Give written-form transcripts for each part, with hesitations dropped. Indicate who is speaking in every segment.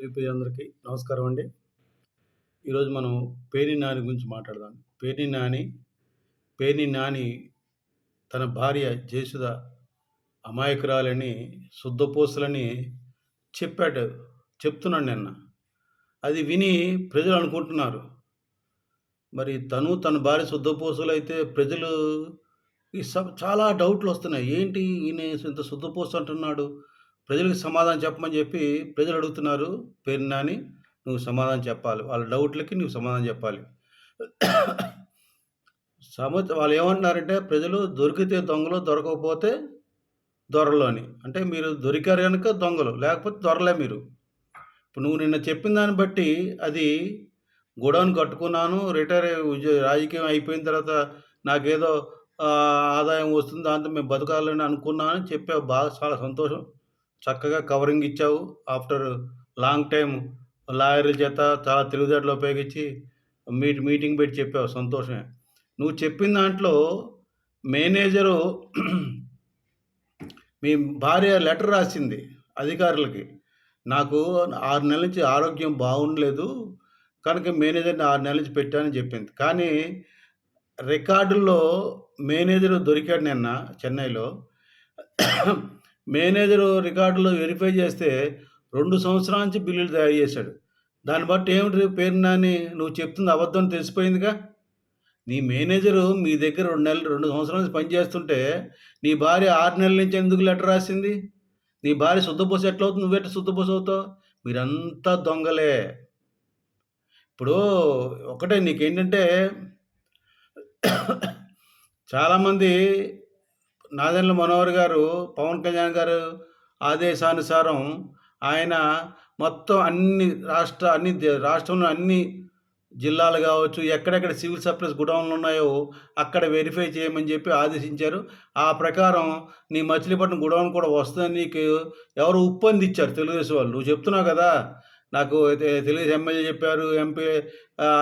Speaker 1: అందరికీ నమస్కారం అండి. ఈరోజు మనం పేర్ని నాని గురించి మాట్లాడదాం. పేర్ని నాని తన భార్య జయసుధ అమాయకురాలని, శుద్ధపూసలని చెప్పాడు. చెప్తున్నాడు నిన్న. అది విని ప్రజలు అనుకుంటున్నారు. మరి తన భార్య శుద్ధపూసలైతే ప్రజలు చాలా డౌట్‌లొస్తున్నాయి. ఏంటి ఈయన ఇంత శుద్ధపూస అంటున్నాడు. ప్రజలకు సమాధానం చెప్పమని చెప్పి ప్రజలు అడుగుతున్నారు. పేర్ని నాని నువ్వు సమాధానం చెప్పాలి. వాళ్ళ డౌట్‌లకి నువ్వు సమాధానం చెప్పాలి. వాళ్ళేమంటున్నారంటే ప్రజలు దొరికితే దొంగలు, దొరకకపోతే దొరలు అని. అంటే మీరు దొరికారు గనుక దొంగలు, లేకపోతే దొరలే మీరు. ఇప్పుడు నువ్వు నిన్న చెప్పిన దాన్ని బట్టి అది గోడౌన్ కట్టుకున్నాను, రాజకీయం అయిపోయిన తర్వాత నాకేదో ఆదాయం వస్తుంది, దాంతో మేము బతకాలని అనుకున్నానని చెప్పావు. బాగా చాలా సంతోషం. చక్కగా కవరింగ్ ఇచ్చావు. ఆఫ్టర్ లాంగ్ టైమ్ లాయర్ల చేత చాలా తెలివితేటలు ఉపయోగించి మీటింగ్ పెట్టి చెప్పావు. సంతోషమే. నువ్వు చెప్పిన దాంట్లో మేనేజరు మీ భార్య లెటర్ రాసింది అధికారులకి. నాకు 6 నెలల నుంచి ఆరోగ్యం బాగుండలేదు, కనుక మేనేజర్‌ని 6 నెలల నుంచి పెట్టానని చెప్పింది. కానీ రికార్డుల్లో మేనేజరు దొరికాడు నిన్న చెన్నైలో. మేనేజరు రికార్డులో వెరిఫై చేస్తే 2 సంవత్సరాల నుంచి బిల్లులు తయారు చేశాడు. దాన్ని బట్టి ఏమిటి పేర్ని నాని నువ్వు చెప్తుంది అబద్ధం తెలిసిపోయిందిగా. నీ మేనేజరు మీ దగ్గర 2 సంవత్సరాల నుంచి పనిచేస్తుంటే నీ భార్య 6 నెలల నుంచి ఎందుకు లెటర్ రాసింది? నీ భార్య శుద్ధపూస ఎట్లవుతుంది? నువ్వెట్లా శుద్ధపూస అవుతావు? మీరంతా దొంగలే. ఇప్పుడు ఒకటే నీకేంటంటే చాలామంది నాదెండ్ల మనోహర్ గారు, పవన్ కళ్యాణ్ గారు ఆదేశానుసారం ఆయన మొత్తం అన్ని రాష్ట్రంలో అన్ని జిల్లాలు కావచ్చు, ఎక్కడెక్కడ సివిల్ సప్లైస్ గుడౌన్లు ఉన్నాయో అక్కడ వెరిఫై చేయమని చెప్పి ఆదేశించారు. ఆ ప్రకారం నీ మచిలీపట్నం గుడౌన్ కూడా వస్తుందని నీకు ఎవరు ఉప్పందించారు, తెలుగుదేశం వాళ్ళు. నువ్వు చెప్తున్నావు కదా, నాకు తెలుగుదేశం ఎమ్మెల్యే చెప్పారు, ఎంపీ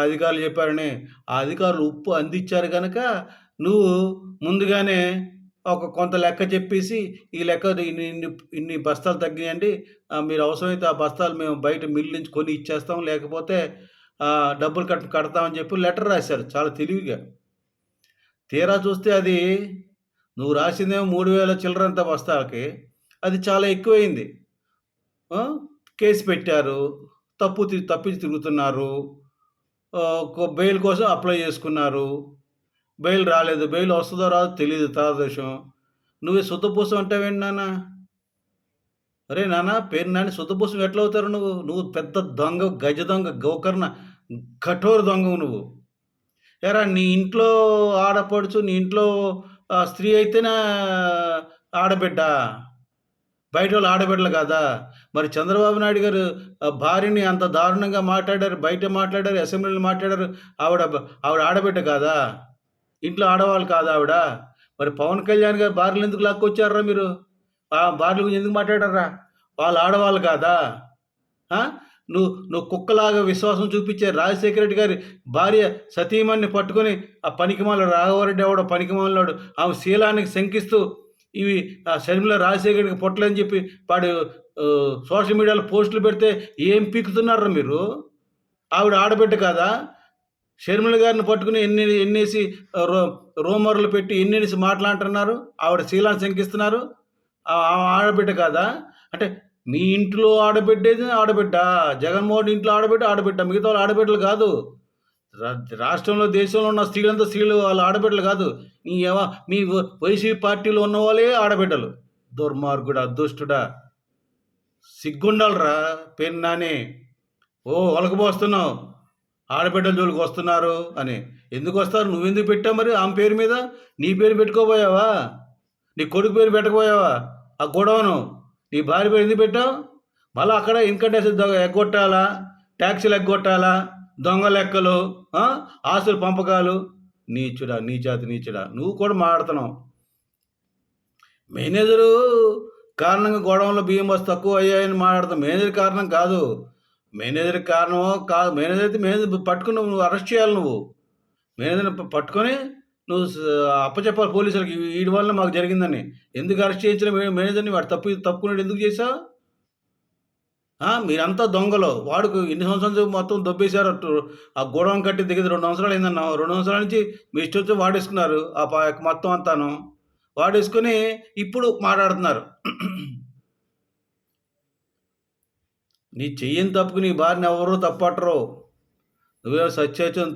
Speaker 1: అధికారులు చెప్పారని. ఆ అధికారులు ఉప్పు అందించారు కనుక నువ్వు ముందుగానే కొంత లెక్క చెప్పేసి, ఈ లెక్క ఇన్ని బస్తాలు తగ్గియండి, మీరు అవసరమైతే ఆ బస్తాలు మేము బయట మిల్లు నుంచి కొని ఇచ్చేస్తాం, లేకపోతే డబ్బులు కడతామని చెప్పి లెటర్ రాశారు చాలా తెలివిగా. తీరా చూస్తే అది నువ్వు రాసిందేమో 3000 చిల్లరంత బస్తాలకి, అది చాలా ఎక్కువైంది. కేసు పెట్టారు, తప్పించి తిరుగుతున్నారు, బెయిల్ కోసం అప్లై చేసుకున్నారు, బెయిల్ రాలేదు. బెయిల్ వస్తుందో రాదో తెలియదు, తర్వాత విషయం. నువ్వే శుద్ధపూసం అంటావేంటి నాన్న? అరే నాన్న, పేర్ని నాని శుద్ధపూసం ఎట్లా అవుతారు? నువ్వు పెద్ద దొంగ, గజ దొంగ, గోకర్ణ కఠోర దొంగవు నువ్వు. ఎరా నీ ఇంట్లో ఆడపడుచు, నీ ఇంట్లో స్త్రీ అయితేనే ఆడబిడ్డ, బయట వాళ్ళు ఆడబిడ్డలు కాదా? మరి చంద్రబాబు నాయుడు గారు భార్యని అంత దారుణంగా మాట్లాడారు, బయట మాట్లాడారు, అసెంబ్లీలో మాట్లాడారు. ఆవిడ ఆడబిడ్డ కాదా? ఇంట్లో ఆడవాళ్ళు కాదా ఆవిడ? మరి పవన్ కళ్యాణ్ గారు భార్యలు ఎందుకు లాక్కొచ్చారా మీరు? భార్యల గురించి ఎందుకు మాట్లాడారా? వాళ్ళు ఆడవాళ్ళు కాదా? నువ్వు కుక్కలాగా విశ్వాసం చూపించే రాజశేఖర రెడ్డి గారి భార్య సతీమణిని పట్టుకొని ఆ పనికిమాల రాఘవరెడ్డి ఎవడో పనికిమాలినాడు ఆమె శీలానికి శంకిస్తూ ఇవి షర్మిల రాజశేఖర పొట్టలని చెప్పి వాడు సోషల్ మీడియాలో పోస్టులు పెడితే ఏం పీకుతున్నారా మీరు? ఆవిడ ఆడబిడ్డ కాదా? షర్మిల గారిని పట్టుకుని ఎన్నేసి రూమర్లు పెట్టి ఎన్నేసి మాట్లాడుతున్నారు, ఆవిడ శీలాన్ని శంకిస్తున్నారు. ఆడబిడ్డ కాదా? అంటే మీ ఇంట్లో ఆడబిడ్డేది ఆడబిడ్డ, జగన్మోహన్ ఇంట్లో ఆడబిడ్డ, మిగతా వాళ్ళు ఆడబిడ్డలు కాదు. రాష్ట్రంలో దేశంలో ఉన్న స్త్రీలు వాళ్ళ ఆడబిడ్డలు కాదు. మీ వైసీపీ పార్టీలో ఉన్న వాళ్ళే ఆడబిడ్డలు. దుర్మార్గుడా, దుష్టుడా, సిగ్గుండాలరా పేర్ని నాని. ఒలకపోస్తున్నావు ఆడబిడ్డల జోలికి వస్తున్నారు అని. ఎందుకు వస్తారు? నువ్వెందుకు పెట్టావు మరి ఆమె పేరు మీద? నీ పేరు పెట్టుకోపోయావా? నీ కొడుకు పేరు పెట్టకపోయావా? ఆ గొడవను నీ భార్య పేరు ఎందుకు పెట్టావు? మళ్ళీ అక్కడ ఇన్కమ్ ట్యాక్స్ ఎగ్గొట్టాలా, ట్యాక్సీలు ఎగ్గొట్టాలా, దొంగ లెక్కలు, ఆస్తుల పంపకాలు. నీచుడా నువ్వు కూడా మాట్లాడుతున్నావు. మేనేజరు కారణంగా గొడవలో బియ్యం బస్సు తక్కువ అయ్యాయని మాట్లాడతావు. మేనేజర్ కారణం కాదు. మేనేజర్ కారణమో కాదు. మేనేజర్ అయితే మేనేజర్ పట్టుకుని నువ్వు అరెస్ట్ చేయాలి. నువ్వు మేనేజర్ని పట్టుకొని నువ్వు అప్పచెప్పాలి పోలీసులకి, వీడి వల్ల మాకు జరిగిందని. ఎందుకు అరెస్ట్ చేయించిన మేనేజర్ని? వాడు తప్పుకున్నాడు ఎందుకు చేశావు? మీరంతా దొంగలు. వాడుకు ఎన్ని సంవత్సరాల నుంచి మొత్తం దొబ్బేసారు. ఆ గోడౌన్ కట్టి దగ్గర 2 సంవత్సరాలు అయిందన్నా. 2 సంవత్సరాల నుంచి మీ ఇష్టమొచ్చినట్టు వాడేసుకున్నారు. మొత్తం అంతాను. వాడేసుకొని ఇప్పుడు మాట్లాడుతున్నారు. నీ చెయ్యని తప్పుకు నీ భార్యని ఎవరు తప్పట్టరు. నువ్వేమో సత్యవతిని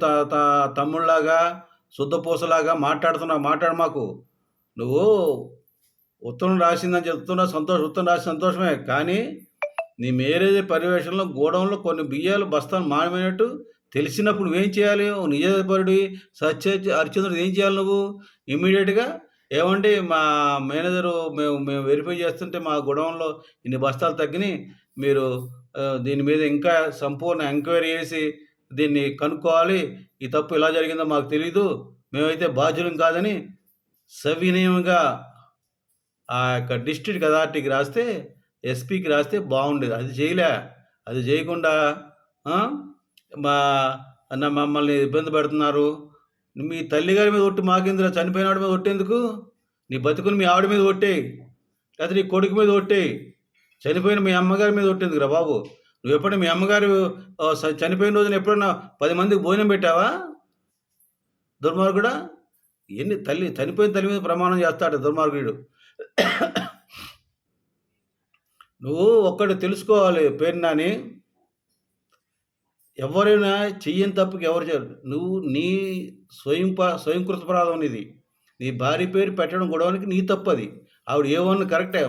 Speaker 1: తమ్ముడిలాగా, శుద్ధపూసలాగా మాట్లాడుతున్నావు. మాకు. నువ్వు ఉత్తరం రాసిందని చెప్తున్నావు. ఉత్తరం రాసిన సంతోషమే. కానీ నీ మేరేజ్ పర్యవేక్షణలో గోడౌన్లో కొన్ని బియ్యాలు బస్తాలు మాయమైనట్టు తెలిసినప్పుడు నువ్వేం చేయాలి? నిజపరుడివి హరిశ్చంద్రుడు ఏం చేయాలి నువ్వు? ఇమ్మీడియట్‌గా ఏవండీ మా మేనేజరు మేము వెరిఫై చేస్తుంటే మా గోడౌన్‌లో ఇన్ని బస్తాలు తగ్గినియి. మీరు దీని మీద ఇంకా సంపూర్ణ ఎంక్వైరీ చేసి దీన్ని కనుక్కోవాలి. ఈ తప్పు ఇలా జరిగిందో మాకు తెలీదు. మేమైతే బాధ్యులం కాదని సవినయంగా ఆ యొక్క డిస్ట్రిక్ట్ అథారిటీకి రాస్తే, ఎస్పీకి రాస్తే బాగుండేది. అది చేయలే. అది చేయకుండా మా మమ్మల్ని ఇబ్బంది పెడుతున్నారు. మీ తల్లిగారి మీద ఒట్టు మాకెందుకురా? చనిపోయినవాడి మీద ఒట్టెందుకు? నీ బతుకుని మీ ఆవిడ మీద ఒట్టేయి. లేకపోతే నీ కొడుకు మీద ఒట్టేయి. చనిపోయిన మీ అమ్మగారి మీద ఒట్టెందుకురా బాబు? నువ్వెప్పుడైనా మీ అమ్మగారు చనిపోయిన రోజున ఎప్పుడన్నా 10 మందికి భోజనం పెట్టావా? దుర్మార్గుడా! చనిపోయిన తల్లి మీద ప్రమాణం చేస్తాడు దుర్మార్గుడు. నువ్వు ఒక్కటి తెలుసుకోవాలి పేరు నాని, ఎవరైనా చెయ్యని తప్పుకి ఎవరు చేయరు. నువ్వు నీ స్వయంకృతపరాధం ఇది. నీ భార్య పేరు పెట్టడం గొడవనికి నీ తప్పది. ఆవిడ ఏ1 కరెక్టే.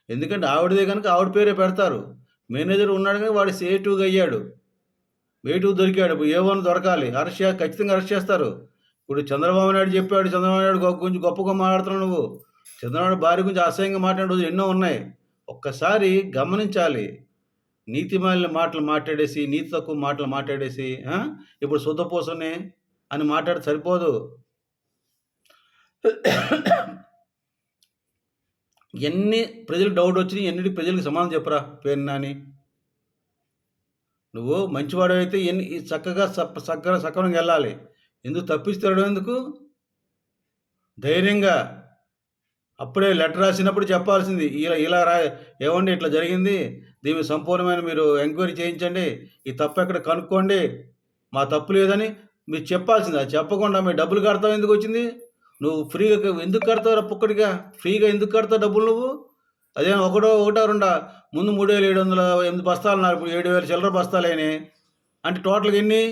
Speaker 1: ఎందుకంటే ఆవిడదే కనుక ఆవిడ పేరే పెడతారు. మేనేజర్ ఉన్నాడు కానీ వాడు A2గా అయ్యాడు. A2 దొరికాడు. A1 దొరకాలి. ఖచ్చితంగా అరెస్ట్ చేస్తారు. ఇప్పుడు చంద్రబాబు నాయుడు చెప్పాడు. చంద్రబాబు నాయుడు గురించి గొప్పగా మాట్లాడుతున్నావు నువ్వు. చంద్రబాబు భార్య గురించి అసహ్యంగా మాట్లాడే రోజులు ఎన్నో ఉన్నాయి. ఒక్కసారి గమనించాలి. నీతిమాలిన మాటలు మాట్లాడేసి, నీతి తక్కువ మాటలు మాట్లాడేసి ఇప్పుడు శుద్ధపూసని అని మాట్లాడితే సరిపోదు. ఎన్ని ప్రజలకు డౌట్ వచ్చినాయి, ఎన్నిటికి ప్రజలకు సమాధానం చెప్పరా పేరు నాని. నువ్వు మంచివాడైతే చక్కగా సక్రమంగా వెళ్ళాలి. ఎందుకు తప్పిస్తాడు? ఎందుకు ధైర్యంగా అప్పుడే లెటర్ రాసినప్పుడు చెప్పాల్సింది. ఇలా ఏమండి ఇట్లా జరిగింది, దీని సంపూర్ణమైన మీరు ఎంక్వైరీ చేయించండి, ఈ తప్పు ఎక్కడ కనుక్కోండి, మా తప్పు లేదని మీరు చెప్పాల్సింది. అది చెప్పకుండా మీరు డబ్బులు కడతావు ఎందుకు వచ్చింది? నువ్వు ఫ్రీగా ఎందుకు కడతావు? పుక్కడిగా ఫ్రీగా ఎందుకు కడతావు డబ్బులు నువ్వు? అదే ఒకటో రెండా? ముందు 3,708 బస్తాలు ఉన్నారు, ఇప్పుడు 7,000 చిల్లర బస్తాలు అయినాయి. అంటే టోటల్గా ఎన్ని?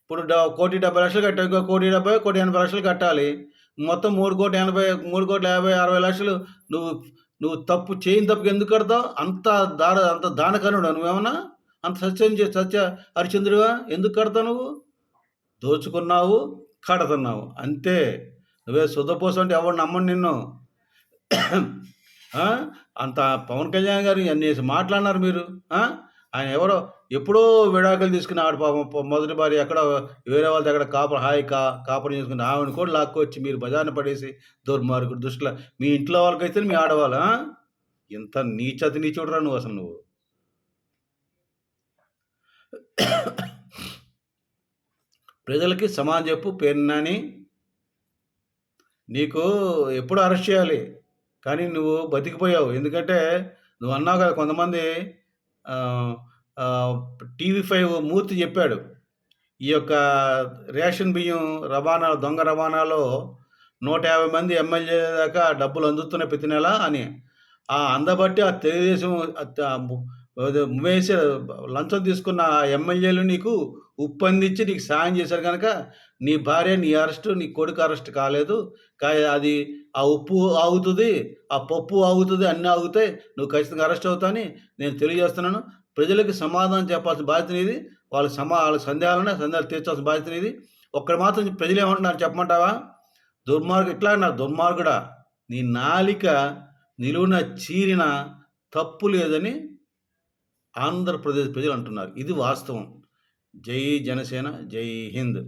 Speaker 1: ఇప్పుడు 1,70,00,000 కట్టావు, ఇంకో 1,70,00,000, 1,80,00,000 కట్టాలి. మొత్తం 3,80,00,000, 3,50,00,000 నువ్వు తప్పు చేయని తప్పుకి ఎందుకు కడతావు? అంత దానకనుడా నువ్వేమన్నా? అంత సత్య హరిశ్చంద్రుడివా? ఎందుకు కడతావు నువ్వు? దోచుకున్నావు, కడుతున్నావు అంతే. నువ్వే శుద్ధపూస అంటే ఎవరు నమ్మను నిన్ను. అంత పవన్ కళ్యాణ్ గారు అన్ని మాట్లాడినారు మీరు. ఆయన ఎవరో ఎప్పుడో విడాకులు తీసుకుని ఆవిడ పాపం మొదటి భార్య ఎక్కడ వేరే వాళ్ళ దగ్గర కాపురం చేసుకుని ఆవిడని కూడా లాక్కొచ్చి మీరు బజార్న పడేసి దుర్మార్గుడు దుష్టుల మీ ఇంట్లో వాళ్ళకైతే మీ ఆడవాళ్ళ ఇంత నీచుడురా నువ్వు అసలు. నువ్వు ప్రజలకి సమాధానం చెప్పు పేరు నాని. నీకు ఎప్పుడు అరెస్ట్ చేయాలి, కానీ నువ్వు బతికిపోయావు. ఎందుకంటే నువ్వు అన్నావు కదా, కొంతమంది TV5 మూర్తి చెప్పాడు, ఈ యొక్క రేషన్ బియ్యం దొంగ రవాణాలో 150 మంది ఎమ్మెల్యే దాకా డబ్బులు అందుతున్నాయి ప్రతి నెల అని. అందబట్టి ఆ తెలుగుదేశం లంచం తీసుకున్న ఎమ్మెల్యేలు నీకు ఉప్పందించి నీకు సాయం చేశారు కనుక నీ భార్య, నీ అరెస్టు, నీ కొడుకు అరెస్ట్ కాలేదు. అది ఆ ఉప్పు ఆగుతుంది, ఆ పప్పు ఆగుతుంది, అన్నీ ఆగుతాయి, నువ్వు ఖచ్చితంగా అరెస్ట్ అవుతావని నేను తెలియజేస్తున్నాను. ప్రజలకు సమాధానం చెప్పాల్సిన బాధ్యత నీది. వాళ్ళ సందేహాలు తీర్చాల్సిన బాధ్యత నీది. ఒక్కడు మాత్రం ప్రజలు ఏమంటున్నారు చెప్పమంటావా? ఇట్లా నా దుర్మార్గుడా, నీ నాలిక నిలువున చీరిన తప్పు లేదని ఆంధ్రప్రదేశ్ ప్రజలు అంటున్నారు. ఇది వాస్తవం. జై జనసేన, జై హింద్.